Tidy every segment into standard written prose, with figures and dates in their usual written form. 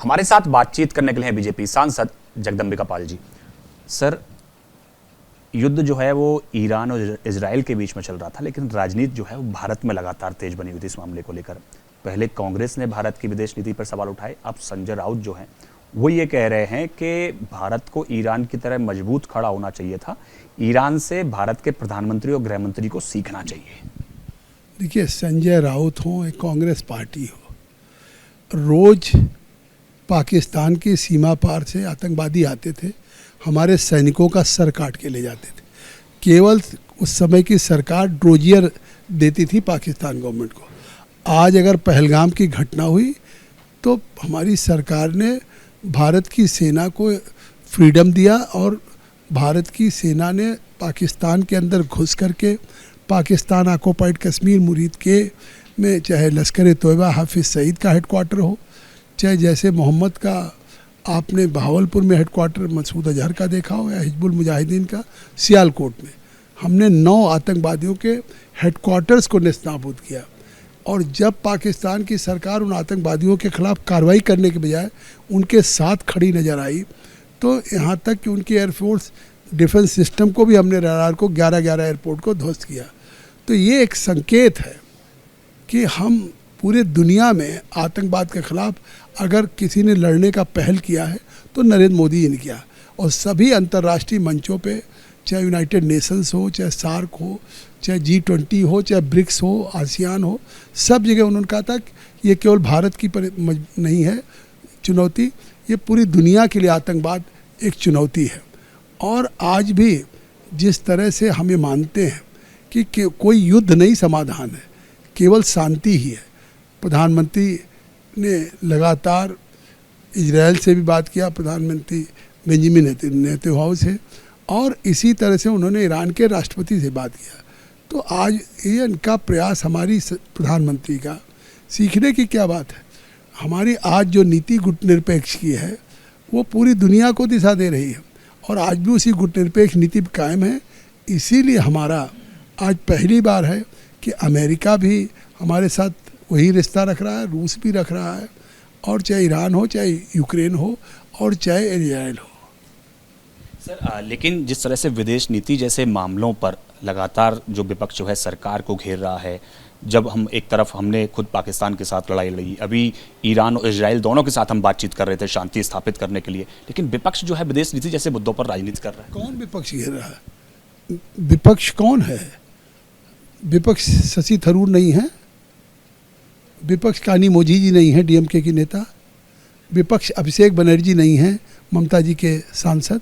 हमारे साथ बातचीत करने के लिए हैं बीजेपी सांसद जगदंबिका पाल जी। सर, युद्ध जो है वो ईरान और इजराइल के बीच में चल रहा था, लेकिन राजनीति जो है वो भारत में लगातार तेज बनी हुई थी इस मामले को लेकर। पहले कांग्रेस ने भारत की विदेश नीति पर सवाल उठाए, अब संजय राउत जो हैं वो ये कह रहे हैं कि भारत को ईरान की तरह मजबूत खड़ा होना चाहिए था, ईरान से भारत के प्रधानमंत्री और गृह मंत्री को सीखना चाहिए। देखिए, संजय राउत हो, एक कांग्रेस पार्टी हो, रोज पाकिस्तान की सीमा पार से आतंकवादी आते थे, हमारे सैनिकों का सर काट के ले जाते थे। केवल उस समय की सरकार ड्रोजियर देती थी पाकिस्तान गवर्नमेंट को। आज अगर पहलगाम की घटना हुई तो हमारी सरकार ने भारत की सेना को फ्रीडम दिया और भारत की सेना ने पाकिस्तान के अंदर घुस करके पाकिस्तान ऑक्युपाइड कश्मीर मुरीद के में चाहे लश्कर तोयबा हाफिज़ सईद का हेडक्वार्टर हो, चाहे जैसे मोहम्मद का आपने बहावलपुर में हेडक्वार्टर मसूद अजहर का देखा हो, या हिजबुल मुजाहिदीन का सियालकोट में, हमने 9 आतंकवादियों के हेडक्वार्टर्स को नेस्तनाबूद किया। और जब पाकिस्तान की सरकार उन आतंकवादियों के खिलाफ कार्रवाई करने के बजाय उनके साथ खड़ी नज़र आई, तो यहाँ तक कि उनकी एयरफोर्स डिफेंस सिस्टम को भी हमने रडार को 11-11 एयरपोर्ट को ध्वस्त किया। तो ये एक संकेत है कि हम पूरे दुनिया में आतंकवाद के खिलाफ अगर किसी ने लड़ने का पहल किया है तो नरेंद्र मोदी जी ने किया। और सभी अंतर्राष्ट्रीय मंचों पे, चाहे यूनाइटेड नेशंस हो, चाहे सार्क हो, चाहे G20 हो, चाहे ब्रिक्स हो, आसियान हो, सब जगह उन्होंने कहा था कि ये केवल भारत की नहीं है चुनौती, ये पूरी दुनिया के लिए आतंकवाद एक चुनौती है। और आज भी जिस तरह से हमें मानते हैं कि कोई युद्ध नहीं समाधान है, केवल शांति ही है। प्रधानमंत्री ने लगातार इजराइल से भी बात किया, प्रधानमंत्री बेंजामिन नेतन्याहू से, और इसी तरह से उन्होंने ईरान के राष्ट्रपति से बात किया। तो आज ये इनका प्रयास, हमारी प्रधानमंत्री का सीखने की क्या बात है। हमारी आज जो नीति गुटनिरपेक्ष की है वो पूरी दुनिया को दिशा दे रही है, और आज भी उसी गुटनिरपेक्ष नीति कायम है। इसीलिए हमारा आज पहली बार है कि अमेरिका भी हमारे साथ वही रिश्ता रख रहा है, रूस भी रख रहा है, और चाहे ईरान हो, चाहे यूक्रेन हो, और चाहे इजराइल हो। सर, लेकिन जिस तरह से विदेश नीति जैसे मामलों पर लगातार जो विपक्ष जो है सरकार को घेर रहा है, जब हम एक तरफ हमने खुद पाकिस्तान के साथ लड़ाई लड़ी, अभी ईरान और इजराइल दोनों के साथ हम बातचीत कर रहे थे शांति स्थापित करने के लिए, लेकिन विपक्ष जो है विदेश नीति जैसे मुद्दों पर राजनीति कर रहा है। कौन विपक्ष घेर रहा है? विपक्ष कौन है? विपक्ष शशि थरूर नहीं है, विपक्ष कानी मोदी जी नहीं है डीएमके की नेता, विपक्ष अभिषेक बनर्जी नहीं है ममता जी के सांसद।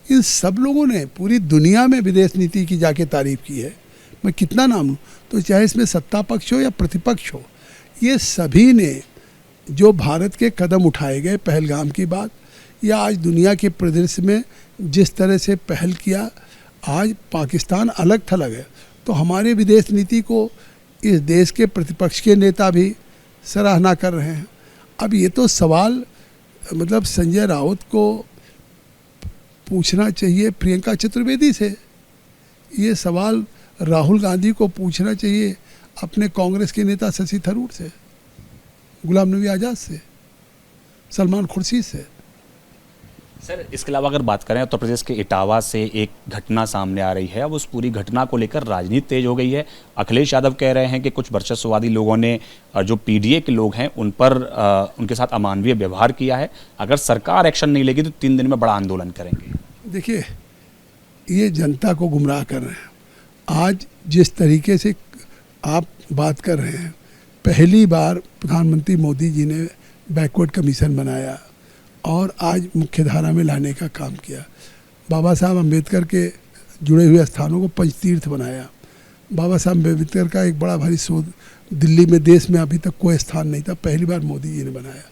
इन सब लोगों ने पूरी दुनिया में विदेश नीति की जाके तारीफ की है। मैं कितना नाम लूँ, तो चाहे इसमें सत्ता पक्ष हो या प्रतिपक्ष हो, ये सभी ने जो भारत के कदम उठाए गए पहलगाम की बात, या आज दुनिया के परिदृश्य में जिस तरह से पहल किया, आज पाकिस्तान अलग थलग है, तो हमारे विदेश नीति को इस देश के प्रतिपक्ष के नेता भी सराहना कर रहे हैं। अब ये तो सवाल मतलब संजय राउत को पूछना चाहिए प्रियंका चतुर्वेदी से, ये सवाल राहुल गांधी को पूछना चाहिए अपने कांग्रेस के नेता शशि थरूर से, गुलाम नबी आज़ाद से, सलमान खुर्शीद से। सर, इसके अलावा अगर बात करें उत्तर प्रदेश के इटावा से एक घटना सामने आ रही है। अब उस पूरी घटना को लेकर राजनीति तेज हो गई है। अखिलेश यादव कह रहे हैं कि कुछ वर्चस्ववादी लोगों ने जो पीडीए के लोग हैं उन पर उनके साथ अमानवीय व्यवहार किया है, अगर सरकार एक्शन नहीं लेगी तो 3 दिन में बड़ा आंदोलन करेंगे। देखिए, ये जनता को गुमराह कर रहे हैं। आज जिस तरीके से आप बात कर रहे हैं, पहली बार प्रधानमंत्री मोदी जी ने बैकवर्ड कमीशन बनाया और आज मुख्यधारा में लाने का काम किया। बाबा साहब अम्बेडकर के जुड़े हुए स्थानों को पंचतीर्थ बनाया। बाबा साहब अम्बेडकर का एक बड़ा भारी शोध दिल्ली में, देश में अभी तक कोई स्थान नहीं था, पहली बार मोदी जी ने बनाया।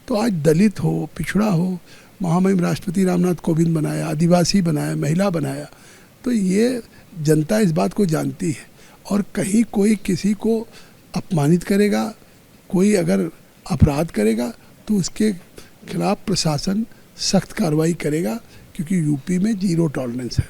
तो आज दलित हो, पिछड़ा हो, महामहिम राष्ट्रपति रामनाथ कोविंद बनाया, आदिवासी बनाया, महिला बनाया। तो ये जनता इस बात को जानती है, और कहीं कोई किसी को अपमानित करेगा, कोई अगर अपराध करेगा तो उसके खिलाफ प्रशासन सख्त कार्रवाई करेगा, क्योंकि यूपी में 0 टॉलरेंस है।